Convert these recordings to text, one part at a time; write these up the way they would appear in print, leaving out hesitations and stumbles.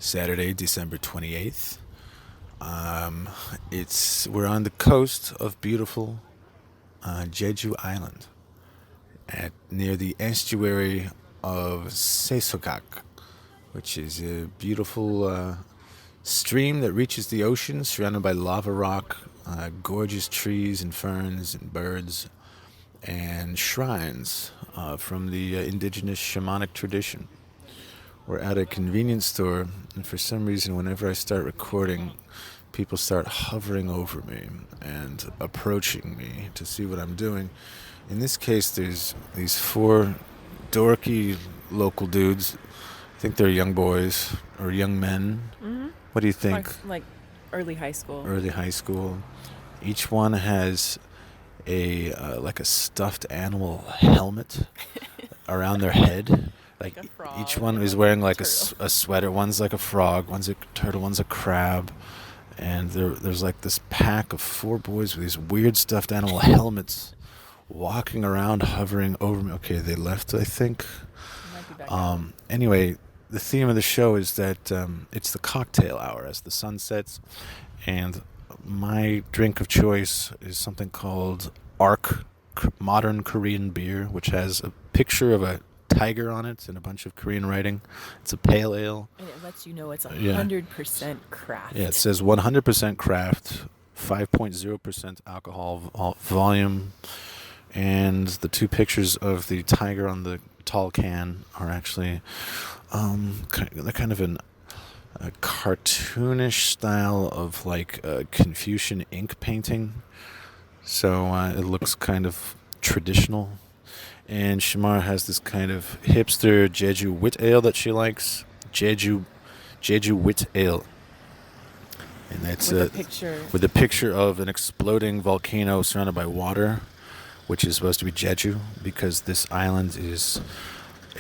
Saturday, December 28th. We're on the coast of beautiful Jeju Island, near the estuary of Sesogak, which is a beautiful stream that reaches the ocean, surrounded by lava rock, gorgeous trees and ferns and birds, and shrines from the indigenous shamanic tradition. We're at a convenience store, and for some reason, whenever I start recording, people start hovering over me and approaching me to see what I'm doing. In this case, there's these four dorky local dudes. I think they're young boys or young men. Mm-hmm. What do you think? Like early high school. Early high school. Each one has a stuffed animal helmet around their head. Like a frog, each one is wearing like a sweater. One's like a frog, one's a turtle, one's a crab. And there's like this pack of four boys with these weird stuffed animal helmets walking around, hovering over me. Okay, they left, I think. Anyway, the theme of the show is that it's the cocktail hour as the sun sets. And my drink of choice is something called Ark Modern Korean Beer, which has a picture of a tiger on it and a bunch of Korean writing. It's a pale ale. And it lets you know it's 100% craft. Yeah, it says 100% craft, 5.0% alcohol volume, and the two pictures of the tiger on the tall can are actually kind of a cartoonish style of like Confucian ink painting. So it looks kind of traditional. And Shamar has this kind of hipster Jeju wit ale that she likes. Jeju wit ale. And that's with a picture of an exploding volcano surrounded by water, which is supposed to be Jeju, because this island is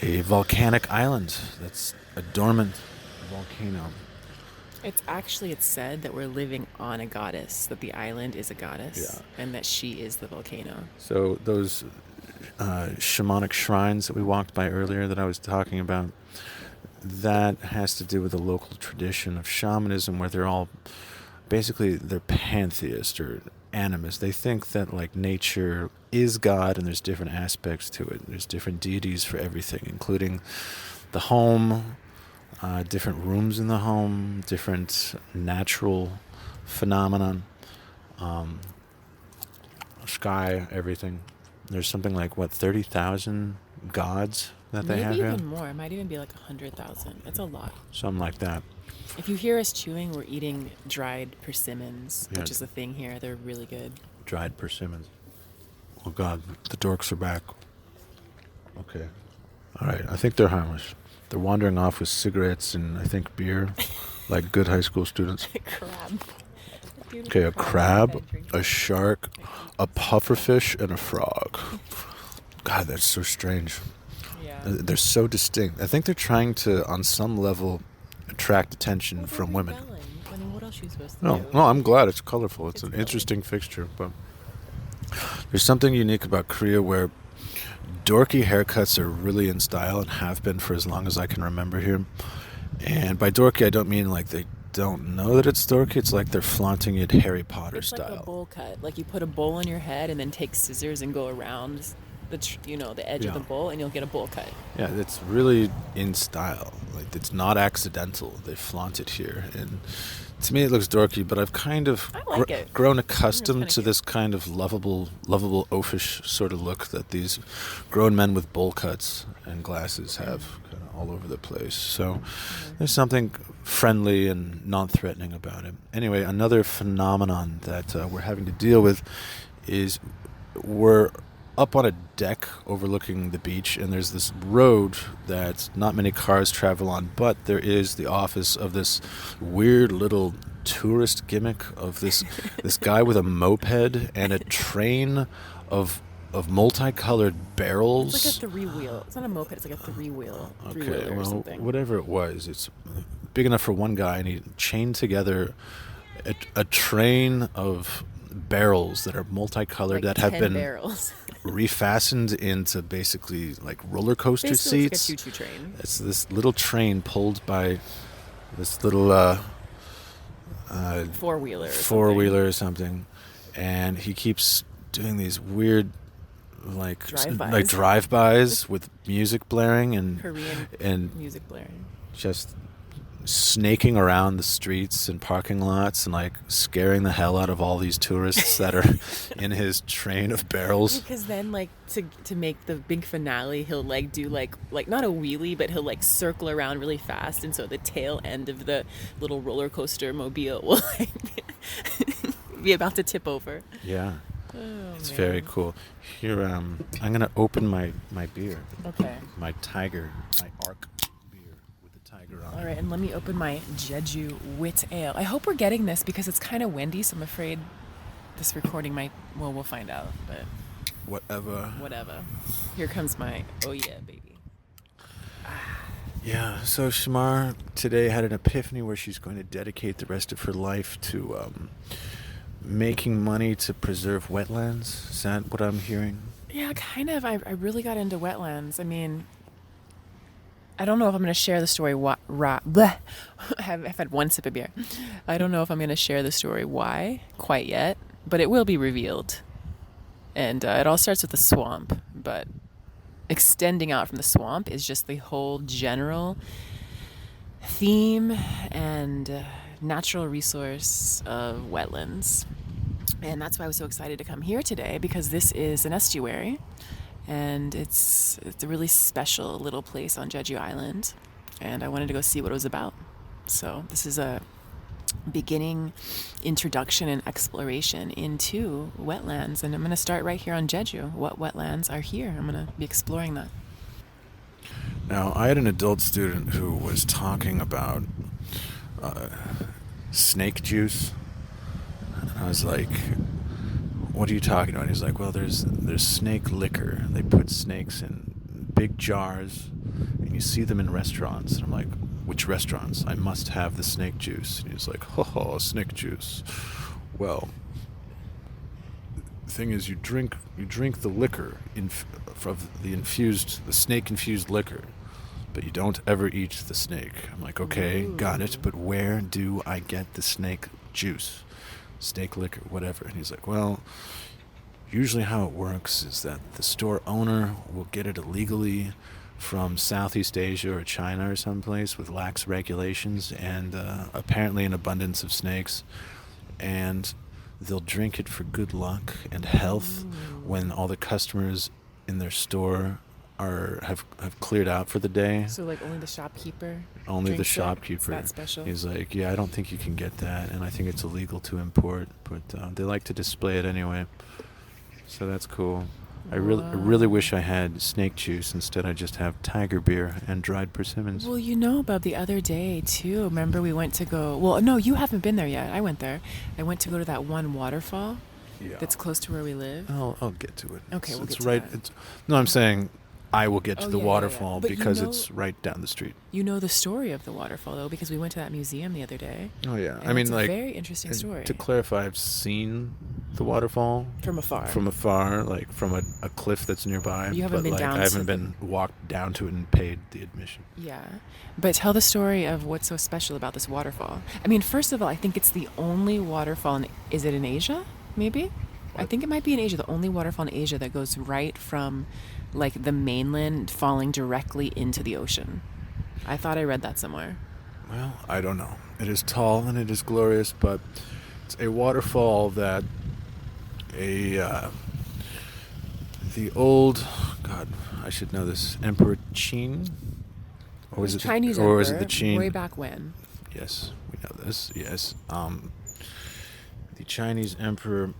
a volcanic island. That's a dormant volcano. It's said that we're living on a goddess, that the island is a goddess, and that she is the volcano. So those shamanic shrines that we walked by earlier that I was talking about, that has to do with the local tradition of shamanism, where they're pantheist or animist. They think that like nature is God and there's different aspects to it. There's different deities for everything, including the home, different rooms in the home, different natural phenomenon, sky, everything. There's something like 30,000 gods that they have here. Maybe even more. It might even be like 100,000. It's a lot. Something like that. If you hear us chewing, we're eating dried persimmons, which is a thing here. They're really good. Dried persimmons. Oh God, the dorks are back. Okay. All right, I think they're harmless. They're wandering off with cigarettes and I think beer, like good high school students. Crab. Okay, a crab, a shark, a pufferfish, and a frog. God, that's so strange. Yeah. They're so distinct. I think they're trying to, on some level, attract attention from women. I mean, what else are you supposed to do? No, I'm glad it's colorful. It's an interesting fixture, but there's something unique about Korea where dorky haircuts are really in style and have been for as long as I can remember here. And by dorky, I don't mean like they don't know that it's dorky. It's like they're flaunting it Harry Potter style. It's like a bowl cut. Like you put a bowl on your head and then take scissors and go around the edge of the bowl, and you'll get a bowl cut. Yeah, it's really in style. Like it's not accidental. They flaunt it here, and to me it looks dorky. But I've kind of grown accustomed to this kind of lovable, oafish sort of look that these grown men with bowl cuts and glasses have kind of all over the place. So there's something friendly and non-threatening about it. Anyway, another phenomenon that we're having to deal with is we're up on a deck overlooking the beach, and there's this road that not many cars travel on, but there is the office of this weird little tourist gimmick of this guy with a moped and a train of multicolored barrels. It's like a three-wheel. It's not a moped. It's like a three-wheel. Okay, well, something. Whatever it was, it's big enough for one guy, and he chained together a train of barrels that are multicolored, like that have been barrels. refastened into basically like roller coaster seats. It's like a choo-choo train. It's this little train pulled by this little four-wheeler or something, and he keeps doing these weird like drive-bys with music blaring and Korean music blaring, just snaking around the streets and parking lots and like scaring the hell out of all these tourists that are in his train of barrels. Because then like to make the big finale, he'll like do like not a wheelie, but he'll like circle around really fast, and so the tail end of the little roller coaster mobile will like be about to tip over. Yeah. It's very cool. Here, I'm gonna open my beer. Okay. My Arc beer with the tiger on it. All right, and let me open my Jeju Wit Ale. I hope we're getting this because it's kind of windy, so I'm afraid this recording might. Well, we'll find out. But whatever. Here comes my. Oh yeah, baby. Yeah. So Shamar today had an epiphany where she's going to dedicate the rest of her life to making money to preserve wetlands. Is that what I'm hearing? Yeah, kind of. I really got into wetlands. I mean, I don't know if I'm going to share the story. I've had one sip of beer. I don't know if I'm going to share the story why quite yet, but it will be revealed. And it all starts with the swamp, but extending out from the swamp is just the whole general theme and natural resource of wetlands. And that's why I was so excited to come here today, because this is an estuary, and it's a really special little place on Jeju Island, and I wanted to go see what it was about. So this is a beginning introduction and exploration into wetlands, and I'm going to start right here on Jeju. What wetlands are here? I'm going to be exploring that. Now, I had an adult student who was talking about snake juice. And I was like, what are you talking about? And he's like, well, there's snake liquor. They put snakes in big jars, and you see them in restaurants. And I'm like, which restaurants? I must have the snake juice. And he's like, ho, snake juice. Well, the thing is, you drink the liquor from the snake-infused liquor, but you don't ever eat the snake. I'm like, okay, got it, but where do I get the snake juice? Snake liquor, whatever. And he's like, well, usually how it works is that the store owner will get it illegally from Southeast Asia or China or someplace with lax regulations and apparently an abundance of snakes, and they'll drink it for good luck and health when all the customers in their store have cleared out for the day. So like only the shopkeeper? Only the shopkeeper. It's that special? He's like, yeah, I don't think you can get that, and I think it's illegal to import, but they like to display it anyway. So that's cool. I really wish I had snake juice. Instead, I just have tiger beer and dried persimmons. Well, you know about the other day, too. Remember we went to go... Well, no, you haven't been there yet. I went there. I went to go to that one waterfall that's close to where we live. I'll get to it. Okay, we'll get to that. No, I'm saying I will get to the waterfall yeah. because it's right down the street. You know the story of the waterfall, though, because we went to that museum the other day. Oh, yeah. I mean, it's a very interesting story. To clarify, I've seen the waterfall. From afar, like from a cliff that's nearby. You haven't been down to I haven't been walked down to it and paid the admission. Yeah. But tell the story of what's so special about this waterfall. I mean, first of all, I think it's the only waterfall is it in Asia, maybe? What? I think it might be in Asia, the only waterfall in Asia that goes right from like the mainland falling directly into the ocean. I thought I read that somewhere. Well, I don't know. It is tall and it is glorious, but it's a waterfall that the old, God, I should know this, Emperor Qin? Or was it Chinese emperor? Or was it the Qin? Way back when. Yes, we know this, yes. The Chinese emperor,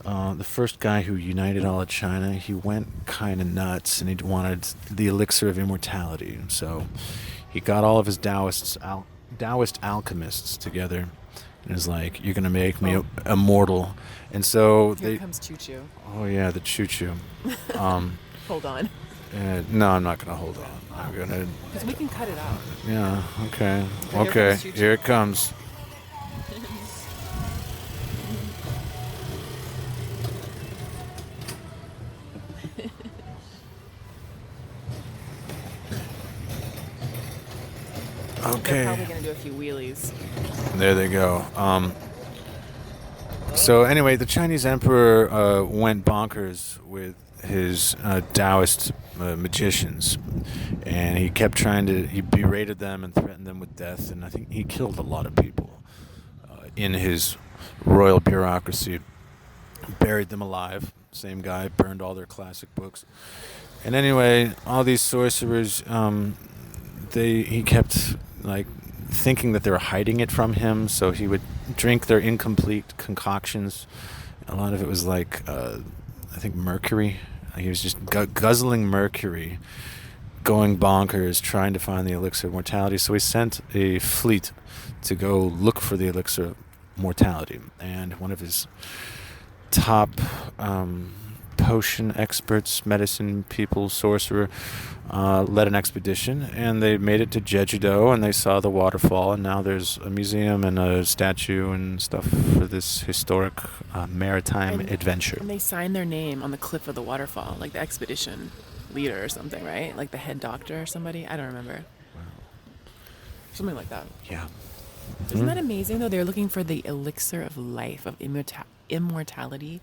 the first guy who united all of China, he went kind of nuts and he wanted the elixir of immortality. So he got all of his Taoist alchemists together and was like, you're going to make me immortal. And so Here comes Choo-Choo. Oh, yeah, the Choo-Choo. Hold on. No, I'm not going to hold on. I'm going to... Because we can cut it out. Yeah, okay. Okay, here it comes. Okay. They're probably going to do a few wheelies. There they go. So anyway, the Chinese emperor went bonkers with his Taoist magicians, and he kept he berated them and threatened them with death, and I think he killed a lot of people in his royal bureaucracy, buried them alive. Same guy, burned all their classic books. And anyway, all these sorcerers, he kept thinking that they were hiding it from him, so he would drink their incomplete concoctions. A lot of it was I think mercury. He was just guzzling mercury, going bonkers, trying to find the elixir of mortality. So he sent a fleet to go look for the elixir of mortality. And one of his top potion experts, medicine people, sorcerer, led an expedition, and they made it to Jeju, and they saw the waterfall, and now there's a museum and a statue and stuff for this historic maritime adventure. And they signed their name on the cliff of the waterfall, like the expedition leader or something, right? Like the head doctor or somebody. I don't remember. Wow. Something like that. Yeah. Isn't that amazing, though? They're looking for the elixir of life, of immortality,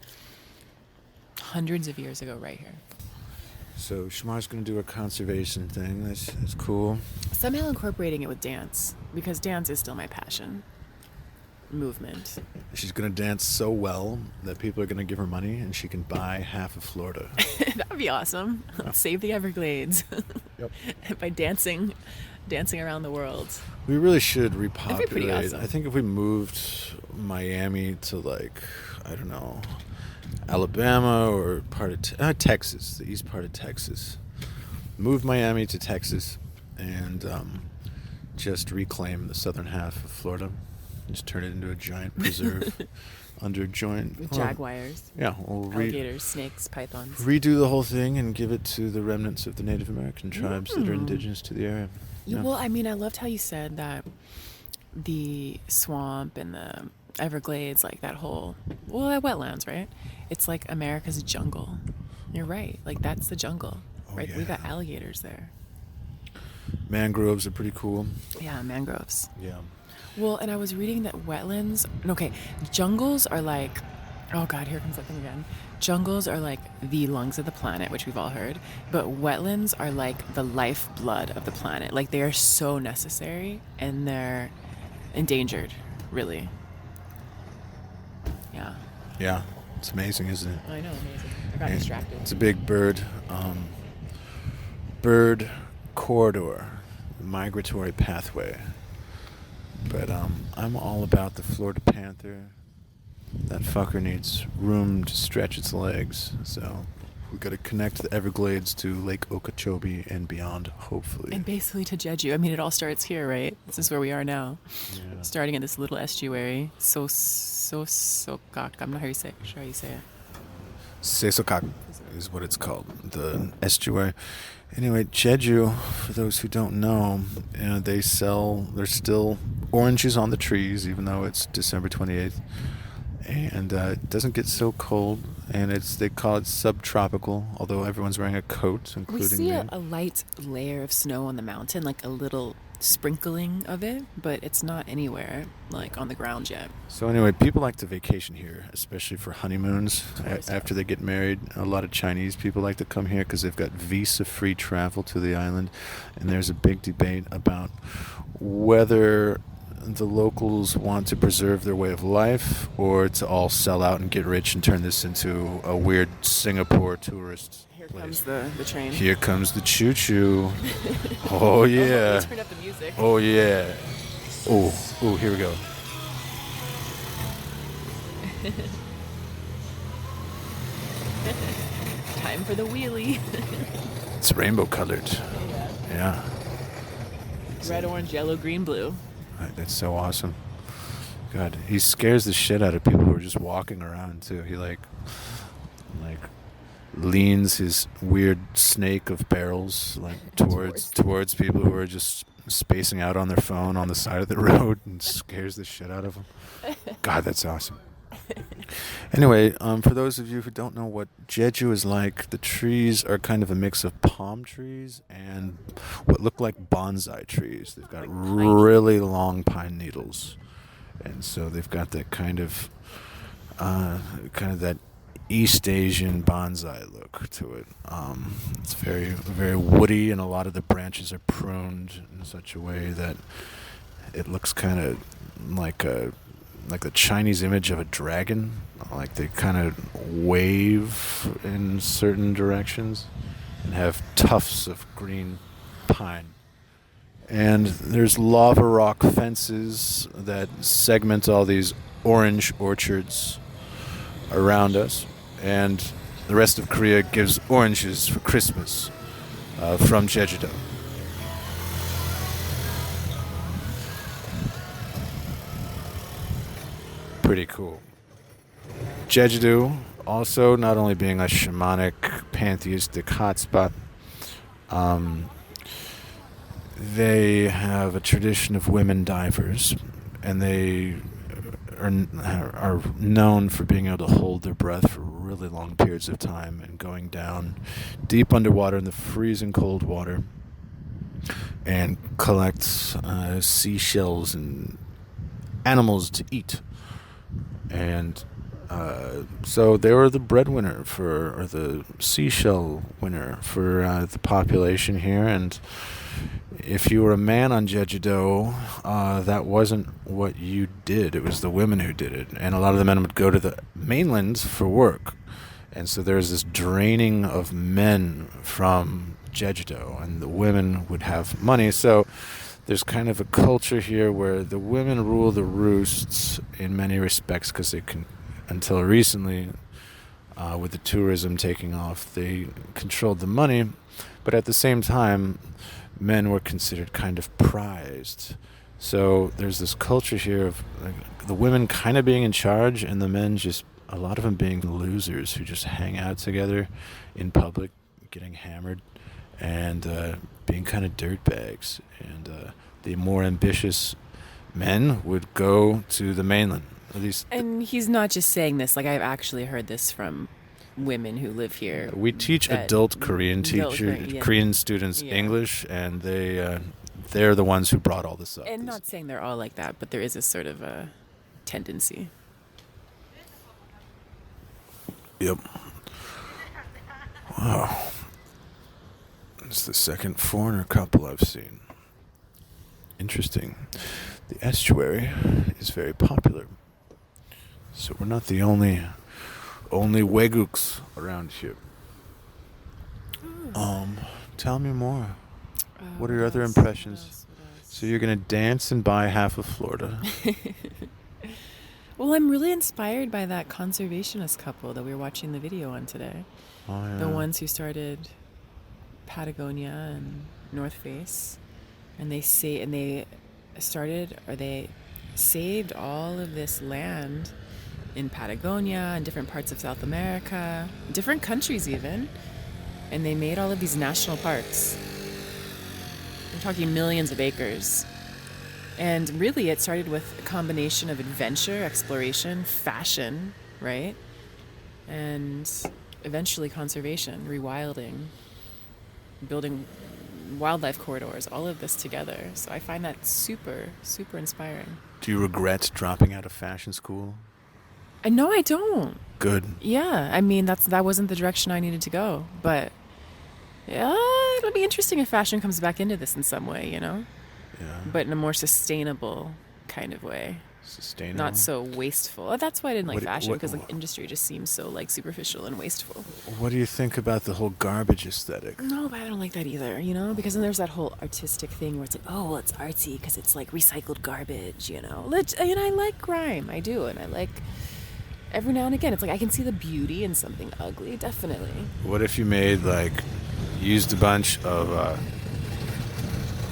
hundreds of years ago right here. So Shamar's going to do a conservation thing. That's cool. Somehow incorporating it with dance, because dance is still my passion. Movement. She's going to dance so well that people are going to give her money and she can buy half of Florida. That would be awesome. Yeah. Save the Everglades. Yep. By dancing around the world. We really should repopulate. That'd be pretty awesome. I think if we moved Miami to I don't know, Alabama or part of Texas, the east part of Texas. Move Miami to Texas and just reclaim the southern half of Florida. Just turn it into a giant preserve under joint. With jaguars. Yeah. Alligators, snakes, pythons. Redo the whole thing and give it to the remnants of the Native American tribes that are indigenous to the area. Yeah. Well, I mean, I loved how you said that the swamp and the Everglades, that whole, wetlands, right? It's like America's jungle. You're right. That's the jungle, right? Yeah. We got alligators there. Mangroves are pretty cool. Yeah, mangroves. Yeah. Well, and I was reading that jungles are oh God, here comes that thing again. Jungles are the lungs of the planet, which we've all heard, but wetlands are the lifeblood of the planet. They are so necessary, and they're endangered, really. Yeah. Yeah, it's amazing, isn't it? I know, amazing. I got distracted. It's a big bird corridor, migratory pathway. But I'm all about the Florida panther. That fucker needs room to stretch its legs, so we got to connect the Everglades to Lake Okeechobee and beyond, hopefully. And basically to Jeju. I mean, it all starts here, right? This is where we are now. Yeah. Starting in this little estuary. Sesokak. I'm not sure how you say it. Sesokak is what it's called, the estuary. Anyway, Jeju, for those who don't know, there's still oranges on the trees, even though it's December 28th. And it doesn't get so cold, and they call it subtropical, although everyone's wearing a coat, including me. We see a light layer of snow on the mountain, a little sprinkling of it, but it's not anywhere, on the ground yet. So anyway, people like to vacation here, especially for honeymoons after they get married. A lot of Chinese people like to come here because they've got visa-free travel to the island, and there's a big debate about whether the locals want to preserve their way of life or to all sell out and get rich and turn this into a weird Singapore tourist Here comes the train. Here comes the choo-choo. Oh, yeah. Turn up the music. Oh, yeah. Oh, here we go. Time for the wheelie. It's rainbow colored. Yeah. Red, orange, yellow, green, blue. That's so awesome. God, he scares the shit out of people who are just walking around too. He leans his weird snake of barrels towards people who are just spacing out on their phone on the side of the road and scares the shit out of them. God, that's awesome. Anyway, for those of you who don't know what Jeju is like, the trees are kind of a mix of palm trees and what look like bonsai trees. They've got really long pine needles, and so they've got that kind of that East Asian bonsai look to it. It's very, very woody, and a lot of the branches are pruned in such a way that it looks kind of like the Chinese image of a dragon. Like they kind of wave in certain directions and have tufts of green pine. And there's lava rock fences that segment all these orange orchards around us. And the rest of Korea gives oranges for Christmas from Jeju-do. Pretty cool. Jeju-do, also not only being a shamanic, pantheistic hotspot, they have a tradition of women divers, and they are known for being able to hold their breath for really long periods of time and going down deep underwater in the freezing cold water and collect seashells and animals to eat. And so they were the breadwinner or the seashell winner for the population here. And if you were a man on Jeju-do, that wasn't what you did. It was the women who did it. And a lot of the men would go to the mainland for work. And so there's this draining of men from Jeju-do, and the women would have money. So there's kind of a culture here where the women rule the roosts in many respects, because they can, until recently, with the tourism taking off, they controlled the money, but at the same time, men were considered kind of prized. So there's this culture here of the women kind of being in charge, and the men just, a lot of them being losers who just hang out together in public, getting hammered, and being kind of dirtbags. And the more ambitious men would go to the mainland. At least. And he's not just saying this. Like, I've actually heard this from women who live here. We teach adult Korean Korean students English, and they're the ones who brought all this up. And not saying they're all like that, but there is a sort of a tendency. Yep. Wow. It's the second foreigner couple I've seen. Interesting. The estuary is very popular. So we're not the only Weguks around here. Tell me more. What are your other impressions? So you're going to dance and buy half of Florida. Well, I'm really inspired by that conservationist couple that we were watching the video on today. Oh, yeah. The ones who started Patagonia and North Face. And they saved all of this land in Patagonia and different parts of South America, different countries even, and they made all of these national parks. We're talking millions of acres. And really it started with a combination of adventure, exploration, fashion, right? And eventually conservation, rewilding, building wildlife corridors, all of this together. So I find that super, super inspiring. Do you regret dropping out of fashion school? No, I don't. Good. Yeah, I mean, that wasn't the direction I needed to go. But yeah, it'll be interesting if fashion comes back into this in some way, you know? Yeah. But in a more sustainable kind of way. Sustainable? Not so wasteful. That's why I didn't like fashion, because the industry just seems so like superficial and wasteful. What do you think about the whole garbage aesthetic? No, but I don't like that either, you know? Because then there's that whole artistic thing where it's like, oh, well, it's artsy because it's like recycled garbage, you know? And I like grime, I do, and I like... Every now and again, it's like I can see the beauty in something ugly, definitely. What if you used a bunch of,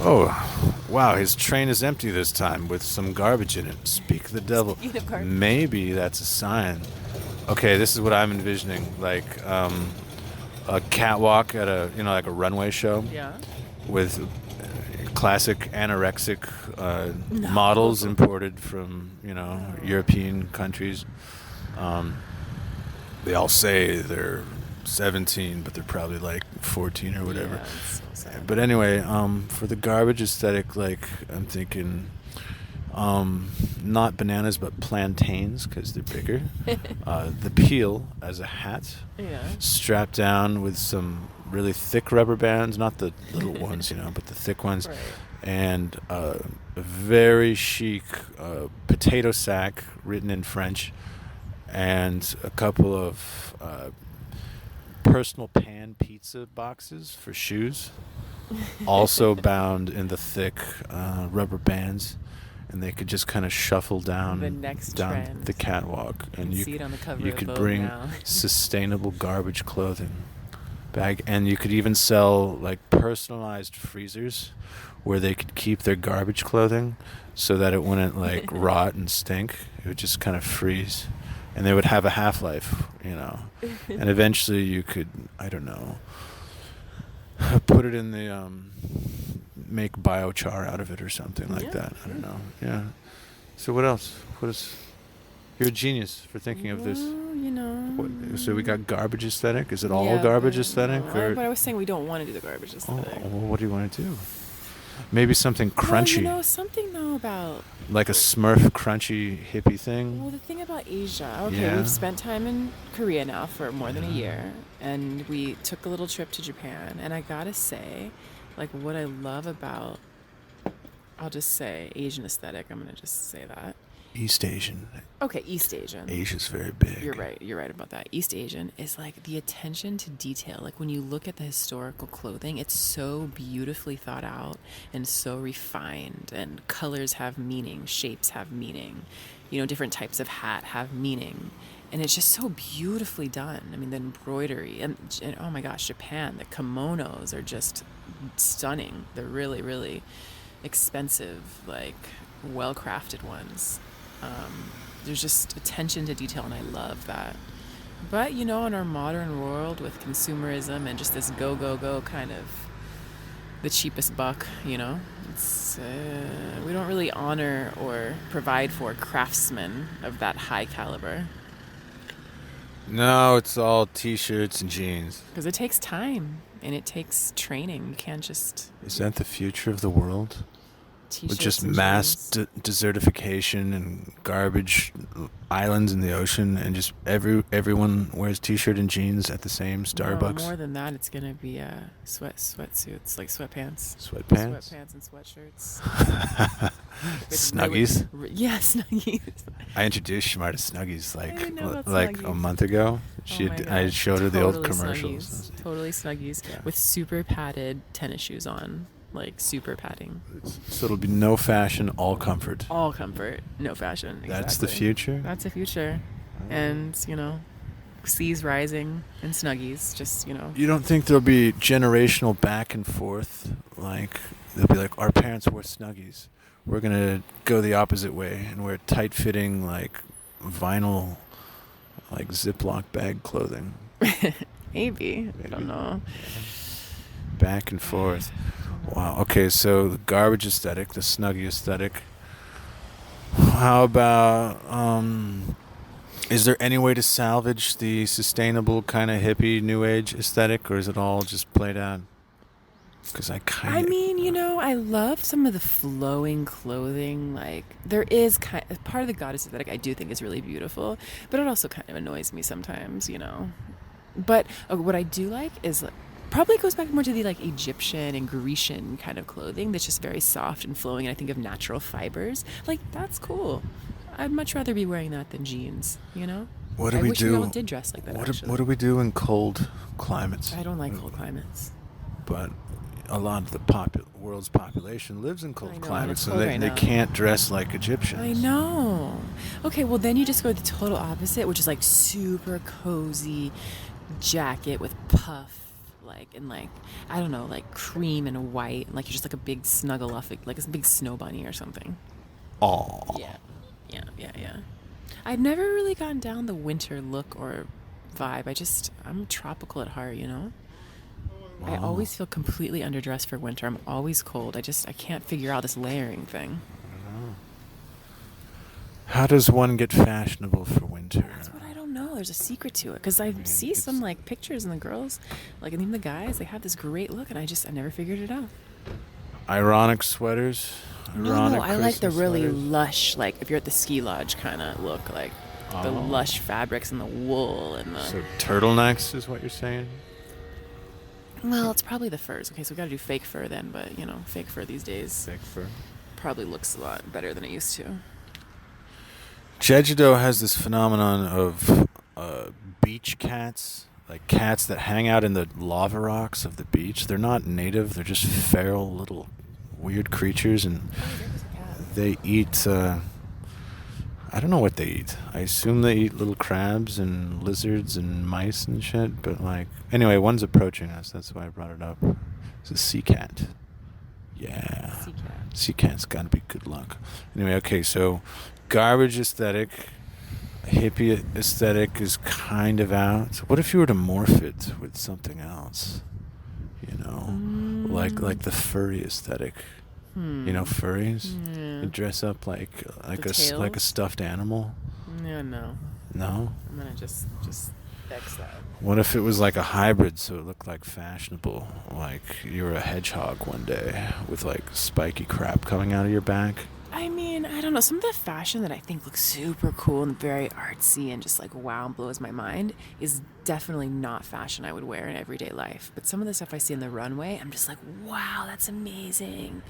oh, wow, his train is empty this time with some garbage in it. Speak the devil. Speaking of garbage. Maybe that's a sign. Okay, this is what I'm envisioning, like a catwalk at a runway show. Yeah. With classic anorexic models imported from, European countries. They all say they're 17, but they're probably like 14 or whatever. Yeah, it's so sad. But anyway, for the garbage aesthetic, like I'm thinking, not bananas but plantains because they're bigger. The peel as a hat, strapped down with some really thick rubber bands, not the little ones, but the thick ones, Right. and a very chic potato sack written in French, and a couple of personal pan pizza boxes for shoes, also bound in the thick rubber bands, and they could just kind of shuffle down the catwalk, and you see it on the cover you of could Vogue bring now. sustainable garbage clothing bag, and you could even sell like personalized freezers where they could keep their garbage clothing so that it wouldn't like rot and stink. It would just kind of freeze. And they would have a half-life, and eventually you could, I don't know, put it in the, make biochar out of it or something like that. I don't know. Yeah. So what else? You're a genius for thinking of this. So we got garbage aesthetic. Is it all garbage aesthetic? But I was saying we don't want to do the garbage aesthetic. Oh, well, what do you want to do? Maybe something crunchy. Well, something though about like a Smurf crunchy hippie thing. Well, the thing about Asia, we've spent time in Korea now for more than a year, and we took a little trip to Japan, and I gotta say, like, what I love about, I'll just say Asian aesthetic, I'm gonna just say that. East Asian. Okay, East Asian. Asia's very big. You're right about that. East Asian is like the attention to detail. Like when you look at the historical clothing, it's so beautifully thought out and so refined, and colors have meaning, shapes have meaning, different types of hat have meaning, and it's just so beautifully done. I mean, the embroidery and oh my gosh, Japan, the kimonos are just stunning. They're really, really expensive, like well-crafted ones. There's just attention to detail, and I love that. But, in our modern world with consumerism and just this go kind of the cheapest buck, it's we don't really honor or provide for craftsmen of that high caliber. No, it's all t-shirts and jeans. Because it takes time and it takes training. You can't just... Is that the future of the world? T-shirts with just and mass desertification and garbage islands in the ocean, and just everyone wears t-shirt and jeans at the same Starbucks. No, more than that, it's gonna be sweatsuits, like sweatpants. Sweatpants and sweatshirts. Snuggies. Yeah, Snuggies. I introduced Shamar to Snuggies like Snuggies. A month ago. I showed her the old commercials. Snuggies. Totally Snuggies, with super padded tennis shoes on. Like super padding. So it'll be no fashion, all comfort. All comfort, no fashion. Exactly. That's the future? That's the future. And, seas rising and Snuggies, just, You don't think there'll be generational back and forth? Like, they'll be like, our parents wore Snuggies. We're going to go the opposite way and wear tight-fitting, like, vinyl, like, Ziploc bag clothing. Maybe. I don't know. Back and forth. Wow. Okay, so the garbage aesthetic, the Snuggie aesthetic. How about, is there any way to salvage the sustainable kind of hippie new age aesthetic, or is it all just played out? Because I love some of the flowing clothing. Like, there is part of the goddess aesthetic I do think is really beautiful, but it also kind of annoys me sometimes, But what I do like is... probably goes back more to the like Egyptian and Grecian kind of clothing that's just very soft and flowing, and I think of natural fibers. Like, that's cool. I'd much rather be wearing that than jeans, What do we do? We all did dress like that. What do we do in cold climates? I don't like cold climates. But a lot of the world's population lives in cold climates, so they can't dress like Egyptians. I know. Okay, well then you just go the total opposite, which is like super cozy jacket with puff. I don't know, like cream and white, like you're just like a big snuggle off, like a big snow bunny or something. Oh. Yeah. I've never really gotten down the winter look or vibe. I'm tropical at heart, Wow. I always feel completely underdressed for winter. I'm always cold. I can't figure out this layering thing. I don't know. How does one get fashionable for winter? That's what I know. There's a secret to it because I see some like pictures and the girls, like and even the guys, they have this great look, and I never figured it out. Ironic sweaters. No, I like the really lush, like if you're at the ski lodge kind of look, like the lush fabrics and the wool and the. So turtlenecks is what you're saying? Well, it's probably the furs. Okay, so we got to do fake fur then, but fake fur these days. Fake fur. Probably looks a lot better than it used to. Jeju has this phenomenon of beach cats, like cats that hang out in the lava rocks of the beach. They're not native. They're just feral little weird creatures, and they eat. I don't know what they eat. I assume they eat little crabs and lizards and mice and shit. But anyway, one's approaching us. That's why I brought it up. It's a sea cat. Yeah. Sea cat's gotta be good luck. Anyway, okay, so garbage aesthetic, hippie aesthetic is kind of out. What if you were to morph it with something else? Like the furry aesthetic. Furries? Yeah. You dress up like a stuffed animal? Yeah, no. No? I'm gonna just X that. What if it was like a hybrid, so it looked like fashionable? Like you were a hedgehog one day with like spiky crap coming out of your back? I mean, I don't know. Some of the fashion that I think looks super cool and very artsy and just like wow and blows my mind is definitely not fashion I would wear in everyday life. But some of the stuff I see in the runway, I'm just like, wow, that's amazing.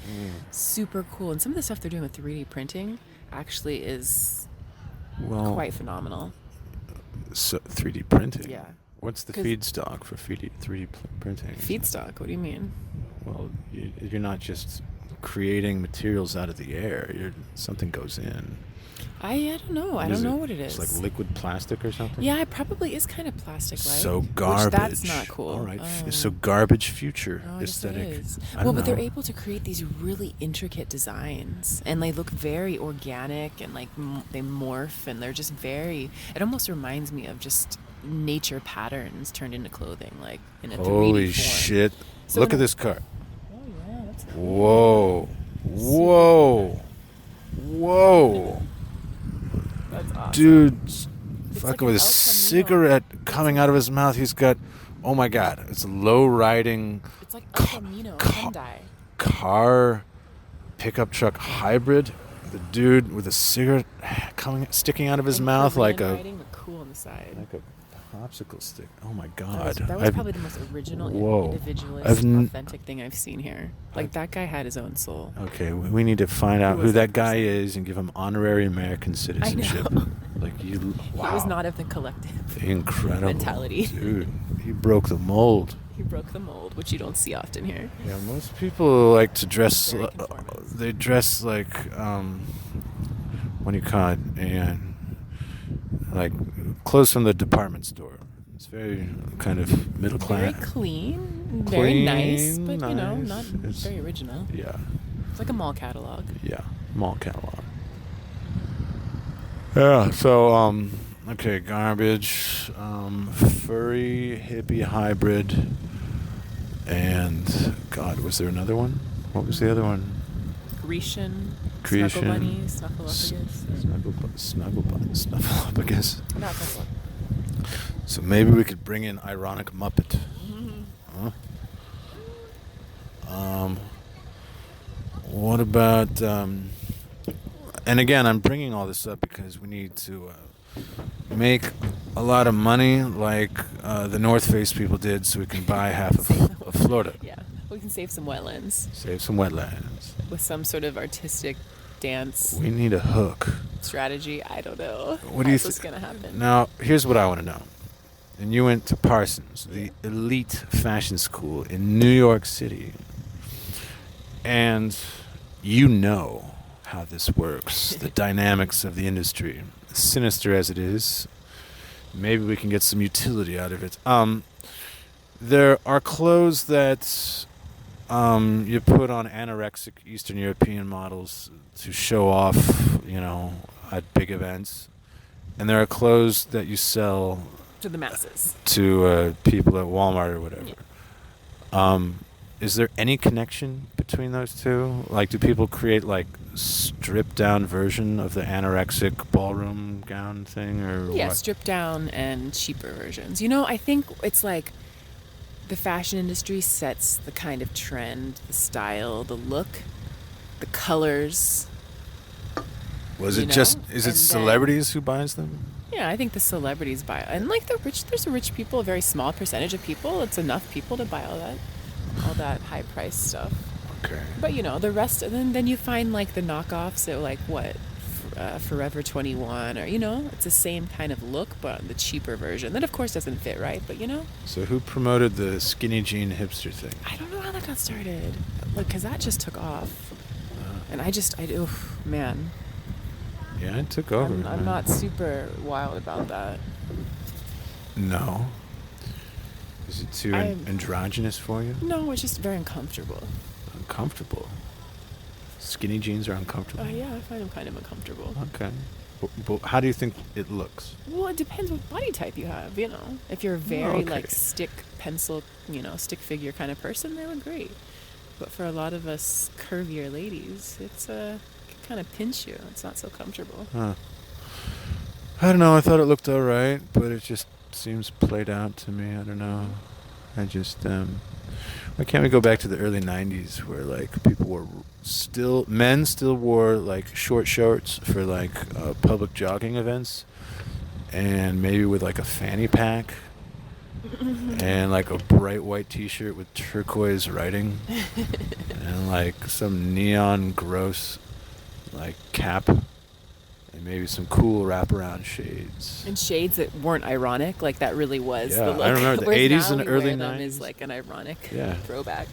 Super cool. And some of the stuff they're doing with 3D printing actually is quite phenomenal. So 3D printing? Yeah. What's the feedstock for 3D printing? Feedstock? What do you mean? Well, you're not just creating materials out of the air. Something goes in. I don't know. I don't know what it is. It's like liquid plastic or something? Yeah, it probably is kind of plastic, right? So garbage. Which that's not cool. All right. So garbage future aesthetic. Yes, it is. But they're able to create these really intricate designs, and they look very organic, and like they morph, and they're just very. It almost reminds me of just nature patterns turned into clothing, like in a 3D form. Holy shit! So look at this car. Oh yeah, that's cool. Whoa! That's awesome. Dude's It's fucking like with a an El Camino. cigarette coming out of his mouth. He's got, oh my god, it's a low-riding It's like El Camino Hyundai. Car pickup truck hybrid. The dude with a cigarette sticking out of his mouth like a cool on the side. Like a popsicle stick. Oh my god. That was probably the most original, individualist, authentic thing I've seen here. Like that guy had his own soul. Okay, we need to find out who that guy is and give him honorary American citizenship. I know. Like you. Wow. He was not of the collective. Incredible mentality. Dude, he broke the mold. He broke the mold, which you don't see often here. Yeah, most people like to dress. They dress like what do you call it? And like clothes from the department store. It's very kind of middle class. Very clean, very nice, but not very original. Yeah. It's like a mall catalog. Yeah, mall catalog. Yeah, so okay, garbage, furry, hippie hybrid, and God, was there another one? What was the other one? Grecian. Snuggle bunny, Snugglebugs. No, so maybe we could bring in ironic Muppet. Mm-hmm. Huh? What about? And again, I'm bringing all this up because we need to make a lot of money, like the North Face people did, so we can buy half of Florida. Yeah, we can save some wetlands. Save some wetlands. With some sort of artistic dance. We need a hook. Strategy, I don't know. What do you think? What's going to happen? Now, here's what I want to know. And you went to Parsons, the elite fashion school in New York City. And you know how this works, the dynamics of the industry. Sinister as it is, maybe we can get some utility out of it. There are clothes that you put on anorexic Eastern European models to show off, at big events. And there are clothes that you sell to the masses, to people at Walmart or whatever. Yeah. is there any connection between those two? Like, do people create like stripped down version of the anorexic ballroom gown thing, or yeah, what? stripped down and cheaper versions. You know, I think it's like the fashion industry sets the kind of trend, the style, the look, the colors. Is it celebrities who buys them? Yeah, I think the celebrities buy it. And like there's rich people, a very small percentage of people. It's enough people to buy all that high price stuff. Okay. But you know, the rest, then you find like the knockoffs at like Forever 21, or you know, it's the same kind of look, but the cheaper version. That of course doesn't fit right, but you know. So who promoted the skinny jean hipster thing? I don't know how that got started. Like, cause that just took off, and man. Yeah, it took over. I'm not super wild about that. No. Is it too androgynous for you? No, it's just very uncomfortable. Uncomfortable? Skinny jeans are uncomfortable? Yeah, I find them kind of uncomfortable. Okay. But how do you think it looks? Well, it depends what body type you have, you know. If you're a very, like, stick figure kind of person, they look great. But for a lot of us curvier ladies, it's kind of pinch you. It's not so comfortable. Huh. I don't know. I thought it looked all right, but it just seems played out to me. I don't know. I just why can't we go back to the early 90s where like men still wore like short shorts for like public jogging events, and maybe with like a fanny pack and like a bright white t-shirt with turquoise writing and like some neon gross like cap, and maybe some cool wraparound shades. And shades that weren't ironic, like that really was the look. I remember the 80s and early 90s is like an ironic throwback.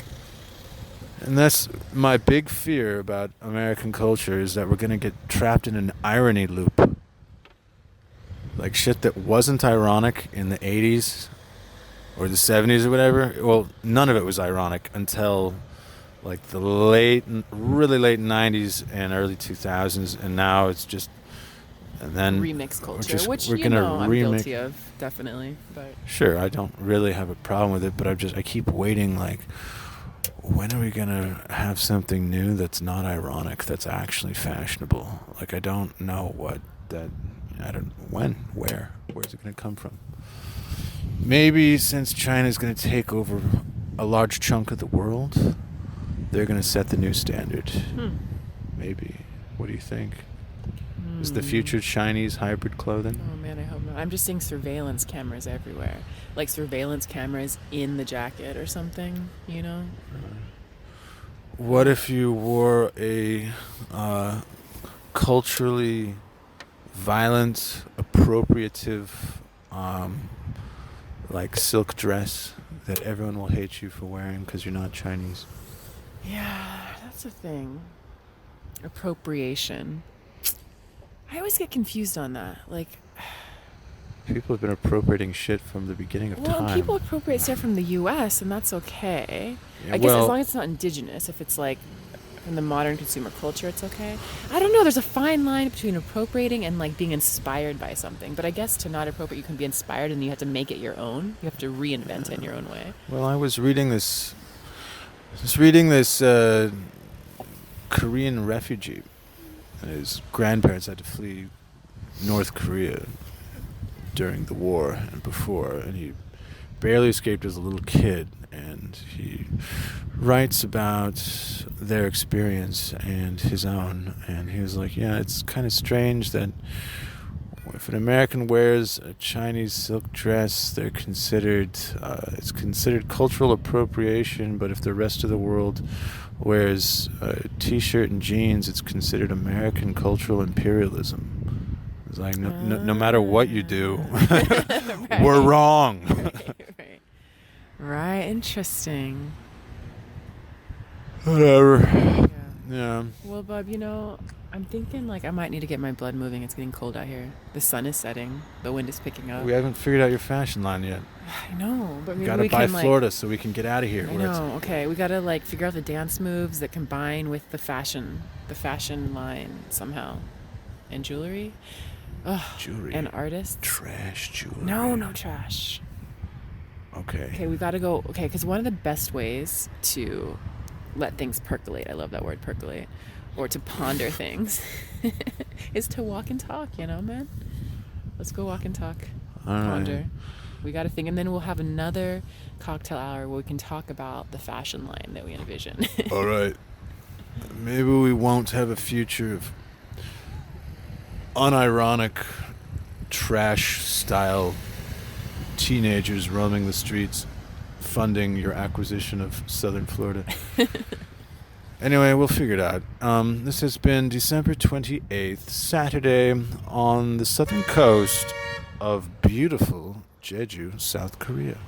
And that's my big fear about American culture, is that we're going to get trapped in an irony loop. Like shit that wasn't ironic in the 80s or the 70s or whatever. Well, none of it was ironic until like the really late 90s and early 2000s, and now it's just, and then remix culture, which we're gonna I'm guilty of, definitely. But sure, I don't really have a problem with it, but I keep waiting, like, when are we gonna have something new that's not ironic, that's actually fashionable? Like, I don't know where's it gonna come from? Maybe since China's gonna take over a large chunk of the world, they're going to set the new standard. Maybe. What do you think? Is the future Chinese hybrid clothing? Oh man, I hope not. I'm just seeing surveillance cameras everywhere. Like surveillance cameras in the jacket or something, you know? What if you wore a culturally violent, appropriative, like silk dress that everyone will hate you for wearing because you're not Chinese? Yeah, that's a thing. Appropriation. I always get confused on that. Like, people have been appropriating shit from the beginning of time. Well, people appropriate stuff from the U.S., and that's okay. I guess as long as it's not indigenous. If it's like from the modern consumer culture, it's okay. I don't know. There's a fine line between appropriating and like being inspired by something. But I guess to not appropriate, you can be inspired, and you have to make it your own. You have to reinvent it in your own way. Well, I was reading this Korean refugee, and his grandparents had to flee North Korea during the war and before, and he barely escaped as a little kid, and he writes about their experience and his own, and he was like, yeah, it's kind of strange that if an American wears a Chinese silk dress, it's considered cultural appropriation, but if the rest of the world wears a t-shirt and jeans, it's considered American cultural imperialism. It's like, no matter what you do, right. We're wrong. Right, interesting. Whatever. Yeah. Well, Bub, you know, I'm thinking like I might need to get my blood moving. It's getting cold out here. The sun is setting. The wind is picking up. We haven't figured out your fashion line yet. I know, but maybe we gotta buy Florida so we can get out of here. I know. Okay, we gotta like figure out the dance moves that combine with the fashion line somehow, and jewelry. Ugh, jewelry. And artists. Trash jewelry. No trash. Okay. Okay, we got to go. Okay, because one of the best ways to let things percolate, I love that word, percolate, or to ponder things, is to walk and talk, man? Let's go walk and talk. All Ponder. right. We got to think, and then we'll have another cocktail hour where we can talk about the fashion line that we envision. All right. Maybe we won't have a future of unironic trash-style teenagers roaming the streets, funding your acquisition of southern Florida. Anyway, we'll figure it out. This has been December 28th, Saturday, on the southern coast of beautiful Jeju, South Korea.